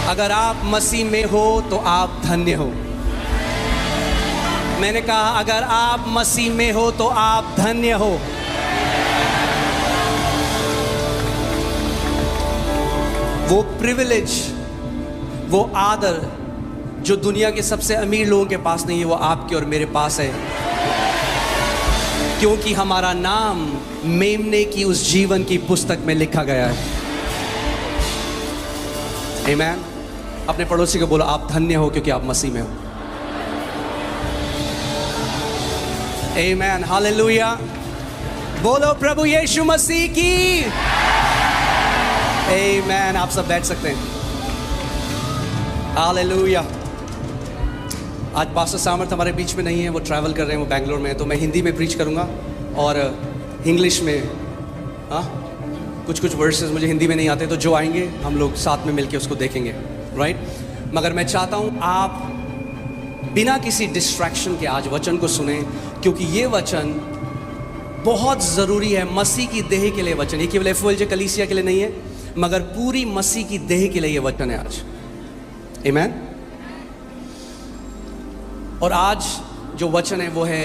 अगर आप मसीह में हो तो आप धन्य हो। मैंने कहा अगर आप मसीह में हो तो आप धन्य हो। वो प्रिविलेज, वो आदर जो दुनिया के सबसे अमीर लोगों के पास नहीं है, वो आपके और मेरे पास है, क्योंकि हमारा नाम मेमने की उस जीवन की पुस्तक में लिखा गया है। आमीन। अपने पड़ोसी को बोलो आप धन्य हो क्योंकि आप मसीह में हो। आमीन, हालेलुया। बोलो प्रभु यीशु मसीह की। आमीन। आप सब बैठ सकते हैं। हालेलुया। आज पास्टर सामर्थ हमारे बीच में नहीं है, वो ट्रैवल कर रहे हैं, वो बैंगलोर में है, तो मैं हिंदी में प्रीच करूंगा और इंग्लिश में कुछ वर्सेस मुझे हिंदी में नहीं आते, तो जो आएंगे हम लोग साथ में मिलके उसको देखेंगे, राइट। मगर मैं चाहता हूं आप बिना किसी डिस्ट्रैक्शन के आज वचन को सुने, क्योंकि ये वचन बहुत ज़रूरी है मसीह की देह के लिए। वचन ये केवल एफओएलजे कलीसिया के लिए नहीं है, मगर पूरी मसीह की देह के लिए ये वचन है आज। आमीन। और आज जो वचन है वो है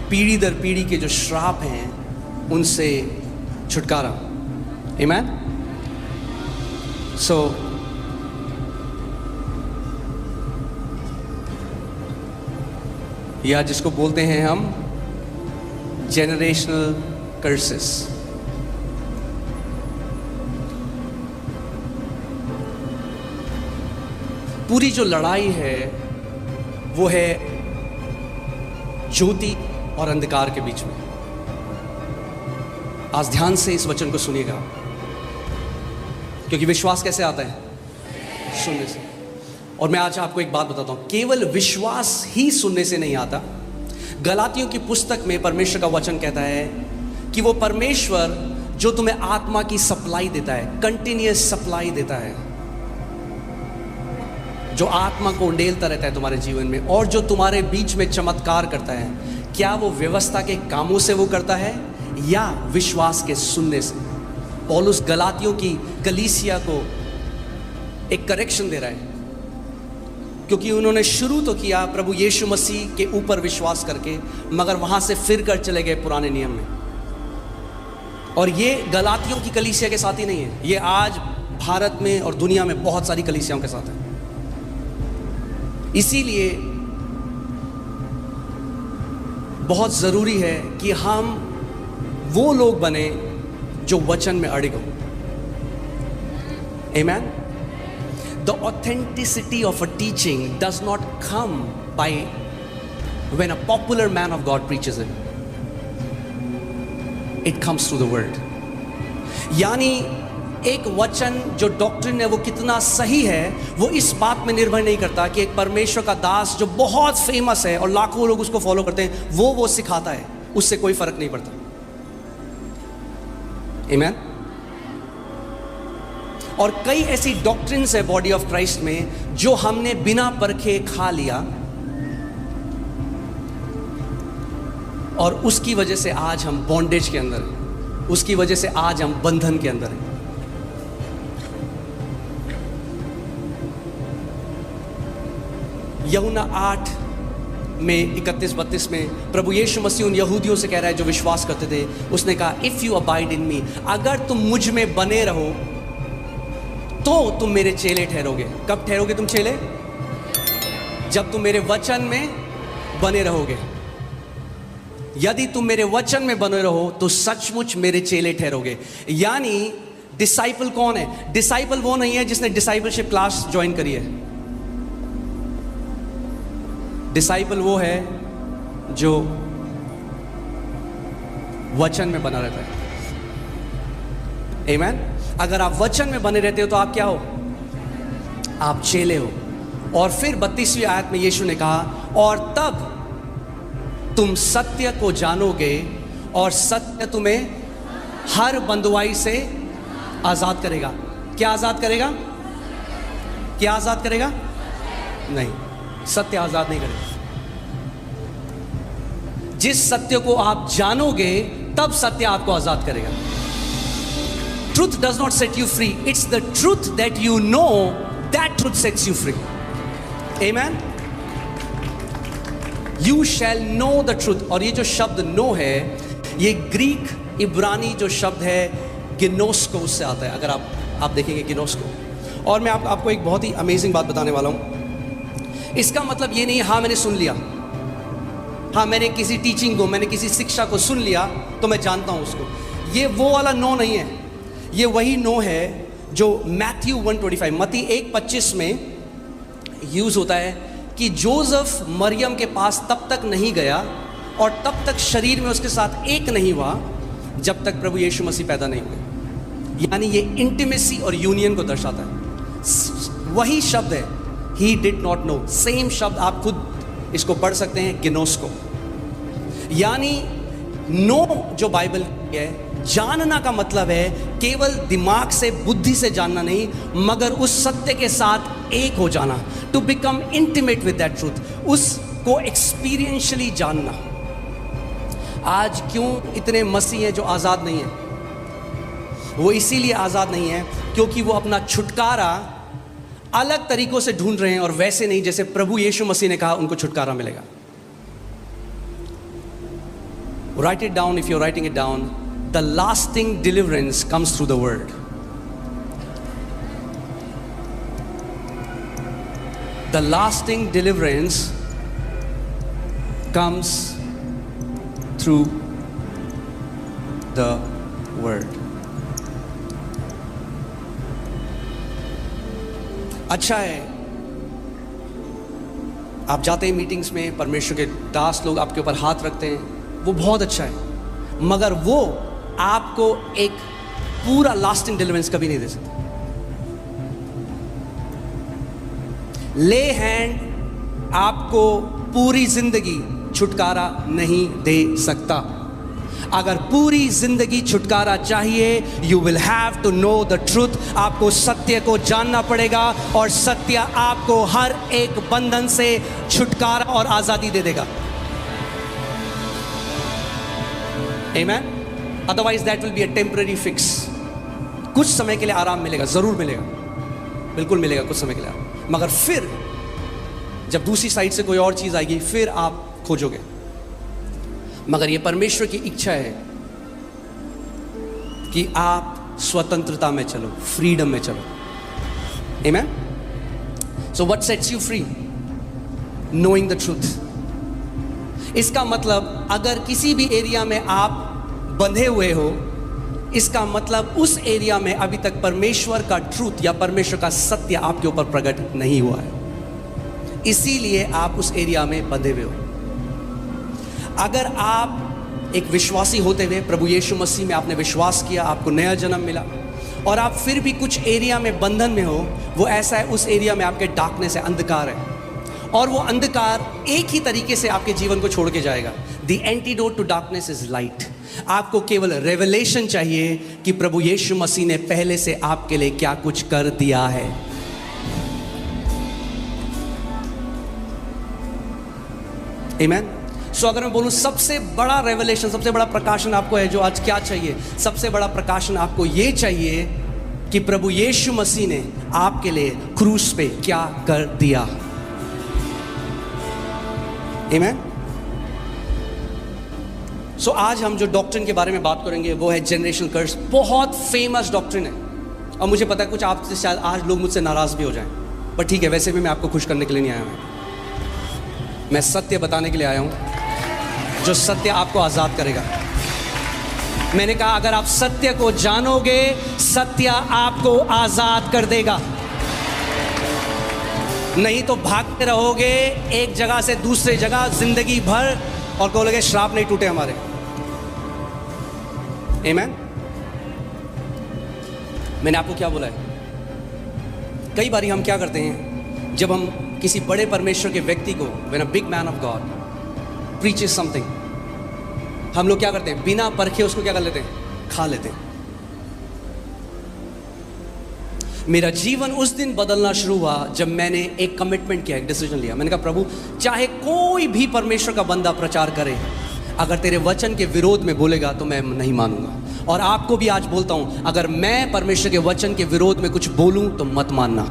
पीढ़ी दर पीढ़ी के जो श्राप हैं उनसे छुटकारा। आमीन। सो या जिसको बोलते हैं हम जेनरेशनल कर्सेस। पूरी जो लड़ाई है वो है ज्योति और अंधकार के बीच में। आज ध्यान से इस वचन को सुनिएगा, क्योंकि विश्वास कैसे आता है? सुनने से। और मैं आज आपको एक बात बताता हूं, केवल विश्वास ही सुनने से नहीं आता। गलातियों की पुस्तक में परमेश्वर का वचन कहता है कि वो परमेश्वर जो तुम्हें आत्मा की सप्लाई देता है, कंटिन्यूअस सप्लाई देता है, जो आत्मा को उंडेलता रहता है तुम्हारे जीवन में, और जो तुम्हारे बीच में चमत्कार करता है, क्या वो व्यवस्था के कामों से वो करता है या विश्वास के सुनने से? पौलुस गलातियों की कलीसिया को एक करेक्शन दे रहा है, क्योंकि उन्होंने शुरू तो किया प्रभु यीशु मसीह के ऊपर विश्वास करके, मगर वहां से फिर कर चले गए पुराने नियम में। और ये गलातियों की कलीसिया के साथ ही नहीं है, ये आज भारत में और दुनिया में बहुत सारी कलीसियाओं के साथ है। इसीलिए बहुत ज़रूरी है कि हम वो लोग बने जो वचन में अड़िग हो। Amen? The authenticity of a teaching does not come by when a popular man of God preaches it. It comes through the word. यानी एक वचन जो डॉक्ट्रिन है वो कितना सही है, वो इस बात में निर्भर नहीं करता कि एक परमेश्वर का दास जो बहुत फेमस है और लाखों लोग उसको फॉलो करते हैं वो सिखाता है, उससे कोई फर्क नहीं पड़ता। आमीन। और कई ऐसी डॉक्ट्रिन्स है बॉडी ऑफ क्राइस्ट में जो हमने बिना परखे खा लिया, और उसकी वजह से आज हम बॉन्डेज के अंदर हैं, उसकी वजह से आज हम बंधन के अंदर हैं। यूहन्ना 8 में 31-32 में प्रभु यीशु मसीह उन यहूदियों से कह रहा है जो विश्वास करते थे, उसने कहा इफ यू अबाइड इन मी, अगर तुम मुझ में बने रहो तो तुम मेरे चेले ठहरोगे। कब ठहरोगे तुम चेले? जब तुम मेरे वचन में बने रहोगे। यदि तुम मेरे वचन में बने रहो तो सचमुच मेरे चेले ठहरोगे। यानी डिसाइपल कौन है? डिसाइपल वो नहीं है जिसने डिसाइपलशिप क्लास ज्वाइन करी है। डिसाइपल वो है जो वचन में बना रहता है। आमीन। अगर आप वचन में बने रहते हो तो आप क्या हो? आप चेले हो। और फिर 32वीं आयत में यीशु ने कहा और तब तुम सत्य को जानोगे और सत्य तुम्हें हर बंधुआई से आजाद करेगा। क्या आजाद करेगा? क्या आजाद करेगा? नहीं, सत्य आजाद नहीं करेगा। जिस सत्य को आप जानोगे तब सत्य आपको आजाद करेगा। truth does not set you free. It's the truth that you know, that truth sets you free. Amen. You shall know the truth. और ये जो शब्द know है, ये ग्रीक इब्रानी जो शब्द है गिनोस्को, उससे आता है। अगर आप देखेंगे गिनोस्को। और मैं आपको एक बहुत ही अमेजिंग बात बताने वाला हूँ। इसका मतलब ये नहीं है हाँ मैंने सुन लिया, हाँ मैंने किसी टीचिंग को, मैंने किसी शिक्षा को सुन लिया तो मैं जानता हूँ उसको। ये वो वाला नो नहीं है। ये वही नो है जो मैथ्यू 1:25 मत्ती 1:25 में यूज होता है कि जोसेफ मरियम के पास तब तक नहीं गया और तब तक शरीर में उसके साथ एक नहीं हुआ जब तक प्रभु यीशु मसीह पैदा नहीं हुए। यानी ये इंटीमेसी और यूनियन को दर्शाता है। वही शब्द है he did not know. Same शब्द आप खुद इसको पढ़ सकते हैं गिनोस्को। यानी नो जो बाइबल की है, जानना का मतलब है केवल दिमाग से बुद्धि से जानना नहीं, मगर उस सत्य के साथ एक हो जाना, to become intimate with that truth, उसको एक्सपीरियंशियली जानना। आज क्यों इतने मसीह हैं जो आज़ाद नहीं है? वो इसीलिए आज़ाद नहीं है क्योंकि वो अपना छुटकारा अलग तरीकों से ढूंढ रहे हैं और वैसे नहीं जैसे प्रभु यीशु मसीह ने कहा उनको छुटकारा मिलेगा। Write it down if you're writing it down. The lasting deliverance comes through the word. The lasting deliverance comes through the word. अच्छा है आप जाते हैं मीटिंग्स में, परमेश्वर के दास लोग आपके ऊपर हाथ रखते हैं, वो बहुत अच्छा है, मगर वो आपको एक पूरा लास्टिंग डिलीवरेंस कभी नहीं दे सकता। ले हैंड आपको पूरी जिंदगी छुटकारा नहीं दे सकता। अगर पूरी जिंदगी छुटकारा चाहिए, you will have to know the truth. आपको सत्य को जानना पड़ेगा और सत्य आपको हर एक बंधन से छुटकारा और आजादी दे देगा। Amen? Otherwise that will be a temporary fix. कुछ समय के लिए आराम मिलेगा, जरूर मिलेगा, बिल्कुल मिलेगा कुछ समय के लिए आराम, मगर फिर जब दूसरी साइड से कोई और चीज आएगी फिर आप खोजोगे। मगर ये परमेश्वर की इच्छा है कि आप स्वतंत्रता में चलो, फ्रीडम में चलो। Amen? So what sets you free? Knowing the truth. इसका मतलब अगर किसी भी एरिया में आप बंधे हुए हो, इसका मतलब उस एरिया में अभी तक परमेश्वर का ट्रूथ या परमेश्वर का सत्य आपके ऊपर प्रकट नहीं हुआ है, इसीलिए आप उस एरिया में बंधे हुए हो। अगर आप एक विश्वासी होते हुए प्रभु यीशु मसीह में आपने विश्वास किया, आपको नया जन्म मिला, और आप फिर भी कुछ एरिया में बंधन में हो, वो ऐसा है उस एरिया में आपके डार्कनेस है, अंधकार है, और वो अंधकार एक ही तरीके से आपके जीवन को छोड़ के जाएगा। The antidote to darkness is light. आपको केवल रेवलेशन चाहिए कि प्रभु यीशु मसीह ने पहले से आपके लिए क्या कुछ कर दिया है। आमीन। सो अगर मैं बोलूं सबसे बड़ा रेवलेशन, सबसे बड़ा प्रकाशन आपको है जो आज क्या चाहिए, सबसे बड़ा प्रकाशन आपको ये चाहिए कि प्रभु यीशु मसीह ने आपके लिए क्रूस पे क्या कर दिया। आमीन। सो आज हम जो डॉक्ट्रिन के बारे में बात करेंगे वो है जनरेशनल कर्स। बहुत फेमस डॉक्ट्रिन है और मुझे पता है कुछ आपसे शायद आज लोग मुझसे नाराज भी हो जाएं, पर ठीक है, वैसे भी मैं आपको खुश करने के लिए नहीं आया हूं। मैं सत्य बताने के लिए आया हूं जो सत्य आपको आजाद करेगा। मैंने कहा अगर आप सत्य को जानोगे, सत्य आपको आजाद कर देगा। नहीं तो भागते रहोगे एक जगह से दूसरे जगह जिंदगी भर और कहोगे श्राप नहीं टूटे हमारे। आमीन। मैंने आपको क्या बोला है, कई बार हम क्या करते हैं जब हम किसी बड़े परमेश्वर के व्यक्ति को, when a big man of God preaches something, हम लोग क्या करते हैं बिना परखे उसको क्या कर लेते हैं, खा लेते हैं। मेरा जीवन उस दिन बदलना शुरू हुआ जब मैंने एक कमिटमेंट किया, एक डिसीजन लिया। मैंने कहा प्रभु चाहे कोई भी परमेश्वर का बंदा प्रचार करे, अगर तेरे वचन के विरोध में बोलेगा तो मैं नहीं मानूंगा। और आपको भी आज बोलता हूं, अगर मैं परमेश्वर के वचन के विरोध में कुछ बोलूं तो मत मानना।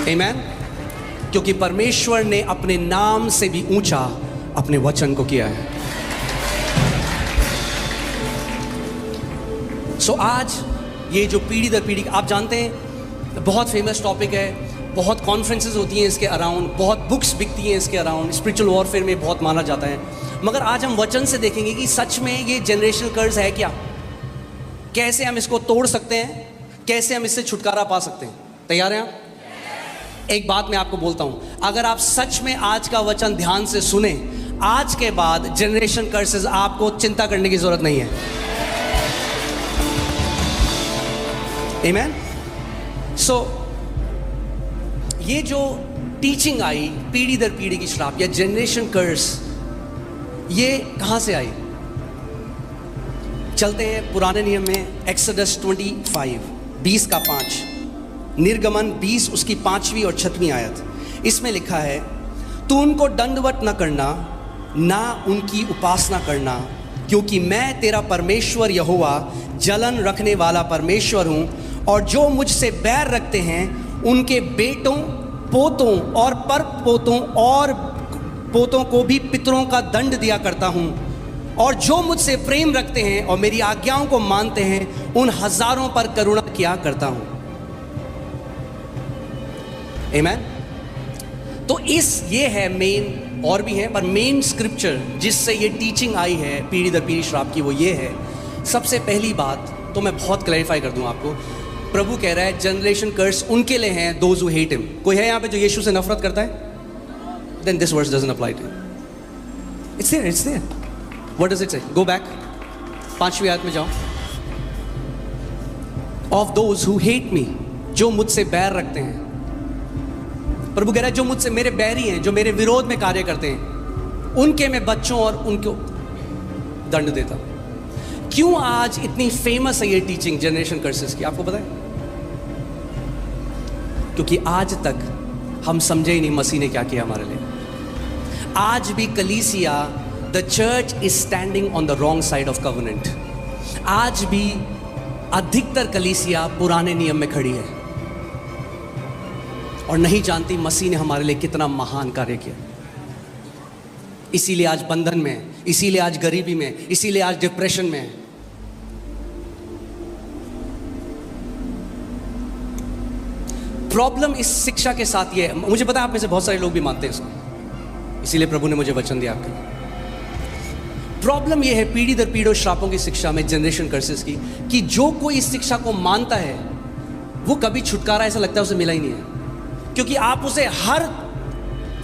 आमीन। क्योंकि परमेश्वर ने अपने नाम से भी ऊंचा अपने वचन को किया है। सो आज ये जो पीढ़ी दर पीढ़ी, आप जानते हैं बहुत फेमस टॉपिक है, बहुत कॉन्फ्रेंसेस होती हैं इसके अराउंड, बहुत बुक्स बिकती हैं इसके अराउंड, स्पिरिचुअल वॉरफेयर में बहुत माना जाता है। मगर आज हम वचन से देखेंगे कि सच में ये जनरेशनल कर्ज है क्या, कैसे हम इसको तोड़ सकते हैं, कैसे हम इससे छुटकारा पा सकते हैं। तैयार हैं आप? एक बात मैं आपको बोलता हूं, अगर आप सच में आज का वचन ध्यान से सुने, आज के बाद जनरेशन कर्सेस आपको चिंता करने की जरूरत नहीं है। आमीन। सो ये जो टीचिंग आई पीढ़ी दर पीढ़ी की श्राप या जनरेशन कर्स, ये कहां से आई? चलते हैं पुराने नियम में, एक्सोडस 25 20 का 5, निर्गमन 20 उसकी 5वीं और 6वीं आयत। इसमें लिखा है, तू उनको दंडवत न करना, ना उनकी उपासना करना, क्योंकि मैं तेरा परमेश्वर यहोवा जलन रखने वाला परमेश्वर हूं, और जो मुझसे बैर रखते हैं उनके बेटों, पोतों और पर पोतों और पोतों को भी पितरों का दंड दिया करता हूं, और जो मुझसे प्रेम रखते हैं और मेरी आज्ञाओं को मानते हैं उन हजारों पर करुणा किया करता हूं। आमीन। तो ये है मेन, और भी है पर मेन स्क्रिप्चर जिससे ये टीचिंग आई है पीढ़ी दर पीढ़ी श्राप की, वो ये है। सबसे पहली बात तो मैं बहुत क्लैरिफाई कर दूं आपको, प्रभु कह रहा है जनरेशन कर्स उनके लिए हैं दोज हु हेट हिम। कोई है यहां पे जो यीशु से नफरत करता है? Then this verse doesn't apply to him. It's there. What does it say? Go back, 5वीं आयत में जाओ। Of those who hate me, जो मुझसे बैर रखते हैं। प्रभु कह रहा है जो मुझसे, मेरे बैरी हैं, जो मेरे विरोध में कार्य करते हैं, उनके मैं बच्चों और उनको दंड देता हूं। क्यों आज इतनी फेमस है ये टीचिंग जनरेशन कर्सेस की, आपको पता है? क्योंकि आज तक हम समझे ही नहीं मसीह ने क्या किया हमारे लिए। आज भी कलीसिया, the church is standing on the wrong side of covenant. आज भी अधिकतर कलीसिया पुराने नियम में खड़ी है और नहीं जानती मसीह ने हमारे लिए कितना महान कार्य किया। इसीलिए आज बंधन में है, इसीलिए आज गरीबी में, इसीलिए आज डिप्रेशन में है। प्रॉब्लम इस शिक्षा के साथ ये है, मुझे पता है आप में से बहुत सारे लोग भी मानते हैं इसको, इसीलिए प्रभु ने मुझे वचन दिया आपके लिए। प्रॉब्लम ये है पीढ़ी दर पीढ़ी श्रापों की शिक्षा में, जनरेशन कर्सेस की, कि जो कोई इस शिक्षा को मानता है वो कभी छुटकारा ऐसा लगता है उसे मिला ही नहीं है। क्योंकि आप उसे हर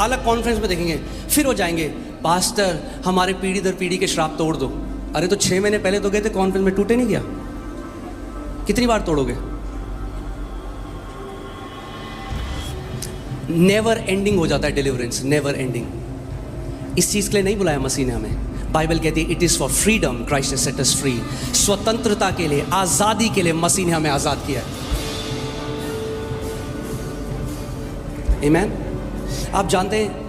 अलग कॉन्फ्रेंस में देखेंगे, फिर हो जाएंगे, पास्टर हमारे पीढ़ी दर पीढ़ी के श्राप तोड़ दो। अरे तो 6 महीने पहले तो गए थे कॉन्फ्रेंस में, टूटे नहीं गया? कितनी बार तोड़ोगे? नेवर एंडिंग हो जाता है डिलीवरेंस, नेवर एंडिंग। इस चीज के लिए नहीं बुलाया मसीह ने हमें। बाइबल कहती है it is for freedom Christ has set us free. स्वतंत्रता के लिए, आजादी के लिए मसीह ने हमें आजाद किया है। आमीन। आप जानते हैं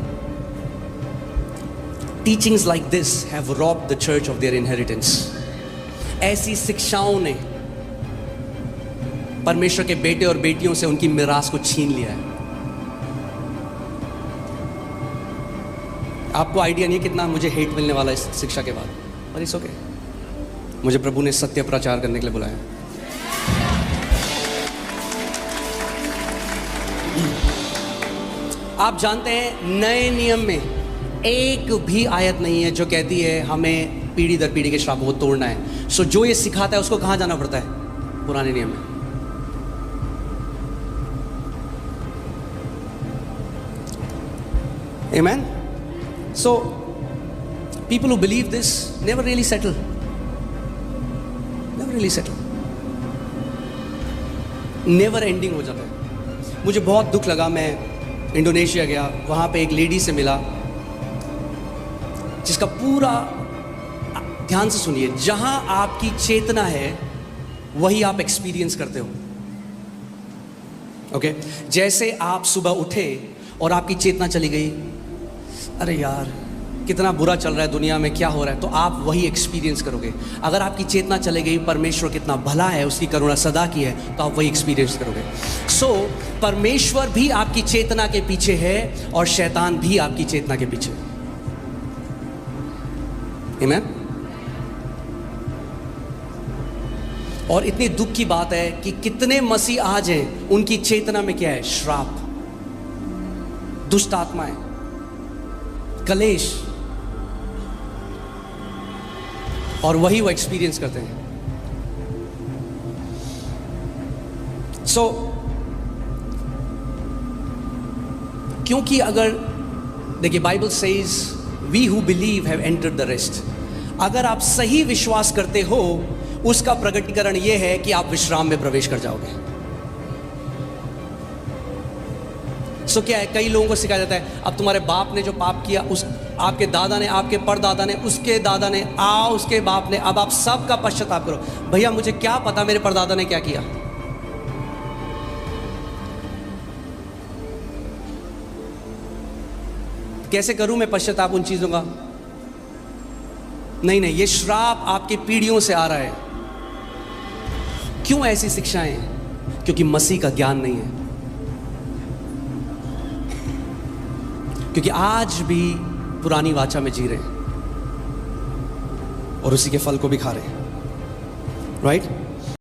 teachings like this have robbed the church of their inheritance. ऐसी शिक्षाओं ने परमेश्वर के बेटे और बेटियों से उनकी मिरास को छीन लिया है। आपको आइडिया नहीं है कितना मुझे हेट मिलने वाला इस शिक्षा के बाद, पर इट्स ओके। मुझे प्रभु ने सत्य प्रचार करने के लिए बुलाया। आप जानते हैं नए नियम में एक भी आयत नहीं है जो कहती है हमें पीढ़ी दर पीढ़ी के श्रापों को तोड़ना है। सो जो ये सिखाता है उसको कहां जाना पड़ता है? पुराने नियम में। आमेन। So, people who believe this never really settle. Never really settle. Never ending हो जाता है। मुझे बहुत दुख लगा, मैं इंडोनेशिया गया, वहाँ पे एक लेडी से मिला जिसका पूरा, ध्यान से सुनिए, जहाँ आपकी चेतना है वही आप एक्सपीरियंस करते हो। ओके? जैसे आप सुबह उठे और आपकी चेतना चली गई, अरे यार कितना बुरा चल रहा है दुनिया में, क्या हो रहा है, तो आप वही एक्सपीरियंस करोगे। अगर आपकी चेतना चलेगी परमेश्वर कितना भला है, उसकी करुणा सदा की है, तो आप वही एक्सपीरियंस करोगे। सो परमेश्वर भी आपकी चेतना के पीछे है और शैतान भी आपकी चेतना के पीछे। आमीन। और इतनी दुख की बात है कि कितने मसीह आज हैं, उनकी चेतना में क्या है? श्राप, दुष्ट आत्माएं, कलेश, और वही वो एक्सपीरियंस करते हैं। सो क्योंकि अगर देखिए Bible says we who believe have entered the rest. अगर आप सही विश्वास करते हो, उसका प्रकटीकरण यह है कि आप विश्राम में प्रवेश कर जाओगे। सो क्या है, कई लोगों को सिखाया जाता है अब तुम्हारे बाप ने जो पाप किया, उस आपके दादा ने, आपके परदादा ने, उसके दादा ने, उसके बाप ने, अब आप सब का पश्चाताप करो। भैया मुझे क्या पता मेरे परदादा ने क्या किया? कैसे करूं मैं पश्चाताप उन चीजों का? नहीं, ये श्राप आपके पीढ़ियों से आ रहा है। क्यों ऐसी शिक्षाएं? क्योंकि मसीह का ज्ञान नहीं है, क्योंकि आज भी पुरानी वाचा में जी रहे हैं और उसी के फल को भी खा रहे हैं। राइट?